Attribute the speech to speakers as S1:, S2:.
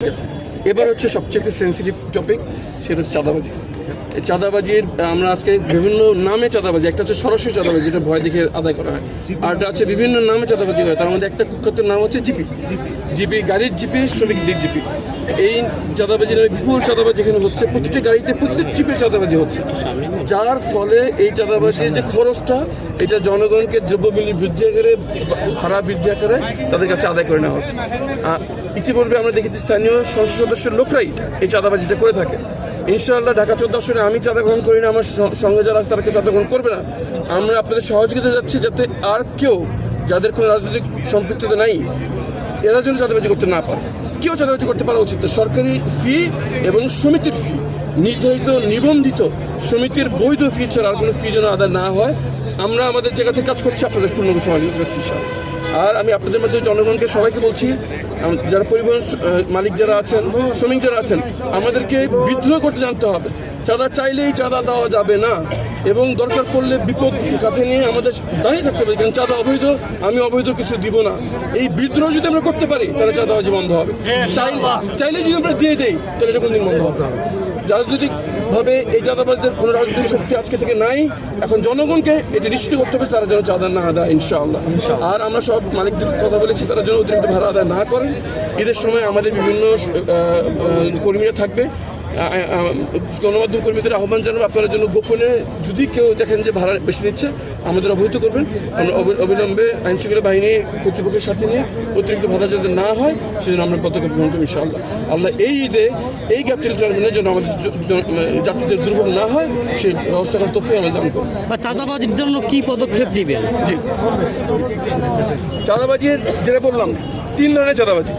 S1: ঠিক আছে, এবার হচ্ছে সবচেয়ে সেন্সিটিভ টপিক, সেটা হচ্ছে চাঁদাবাজি। এই চাঁদাবাজির আমরা আজকে বিভিন্ন নামে চাঁদাবাজি, একটা হচ্ছে সরাসরি চাঁদাবাজি যেটা ভয় দেখে আদায় করা হয়, আর একটা হচ্ছে বিভিন্ন নামে চাঁদাবাজি হয়। তার মধ্যে একটা কুখ্যাত নাম হচ্ছে জিপি, জিপি গাড়ির জিপি, শ্রমিকদের জিপি। এই চাঁদাবাজি নামে বিপুল চাঁদাবাজি এখানে হচ্ছে, প্রতিটি গাড়িতে প্রতিটি ট্রিপে চাঁদাবাজি হচ্ছে, যার ফলে এই চাঁদাবাজির যে খরচটা এটা জনগণকে দ্রব্যমূল্য বৃদ্ধি আকারে, ভাড়া বৃদ্ধি আকারে তাদের কাছে আদায় করে নেওয়া হচ্ছে। ইতিপূর্বে আমরা দেখেছি স্থানীয় সংসদ সদস্যের লোকরাই এই চাঁদাবাজিটা করে থাকে। ইনশাআল্লাহ ঢাকা 14 আসনে আমি চাঁদা গ্রহণ করি না, আমার সঙ্গে যারা আছে তারা কেউ চাঁদা গ্রহণ করবে না। আমরা আপনাদের সহযোগিতা যাচ্ছি যাতে আর কেউ যাদের কোনো রাজনৈতিক সম্পৃক্ততা নাই এরা যেন চাঁদাবাজি করতে না পারে। কেউ চাঁদাবাজি করতে পারা উচিত না। সরকারি ফি এবং সমিতির ফি, নির্ধারিত নিবন্ধিত সমিতির বৈধ ফি ছাড়া আর কোনো ফি যেন আদায় না হয়। আমরা আমাদের জায়গা থেকে কাজ করছি, আপনাদের পূর্ণ সহযোগিতা করছি। আর আমি আপনাদের মধ্যে জনগণকে সবাইকে বলছি, যারা পরিবহন মালিক যারা আছেন, শ্রমিক যারা আছেন, আমাদেরকে বিদ্রোহ করতে জানতে হবে। চাঁদা চাইলেই চাঁদা দেওয়া যাবে না, এবং দরকার পড়লে বিপদ কাঁধে নিয়ে আমাদের দাঁড়িয়ে থাকতে হবে। কারণ চাঁদা অবৈধ, আমি অবৈধ কিছু দিব না। এই বিদ্রোহ যদি আমরা করতে পারি তাহলে চাঁদাবাজি বন্ধ হবে। চাইলে যদি আমরা দিয়ে দেই তাহলে এটা কোনদিন বন্ধ হবে না। রাজনৈতিকভাবে এই চাঁদাবাজদের কোনো রাজনৈতিক শক্তি আজকে থেকে নাই। এখন জনগণকে এটা নিশ্চিত করতে হবে তারা যেন চাঁদা না আদায়, ইনশাআল্লাহ। আর আমরা সব মালিকদের কথা বলেছি তারা যেন অতিরিক্ত ভাড়া আদায় না করেন। ঈদের সময় আমাদের বিভিন্ন কর্মীরা থাকবে, গণমাধ্যম কর্মীদের আহ্বান জানাবো আপনারা জন্য গোপনে যদি কেউ দেখেন যে ভাড়া বেশি নিচ্ছে আমাদের অবহিত করবেন। আমরা অবিলম্বে আইনশৃঙ্খলা বাহিনী কর্তৃপক্ষের সাথে নিয়ে অতিরিক্ত ভাড়া যাতে না হয় সেজন্য আমরা পদক্ষেপ গ্রহণ করি ইনশাআল্লাহ। আল্লাহ এই ঈদে এই ক্যাপিটাল টার্মিনালের জন্য আমাদের যাত্রীদের দুর্ভোগ না হয় সেই ব্যবস্থা করার তথ্য আমরা দান করব।
S2: চাঁদাবাজির জন্য কি পদক্ষেপ নেবেন?
S1: জি, চাঁদাবাজির যেটা বললাম 3 ধরনের চাঁদাবাজি।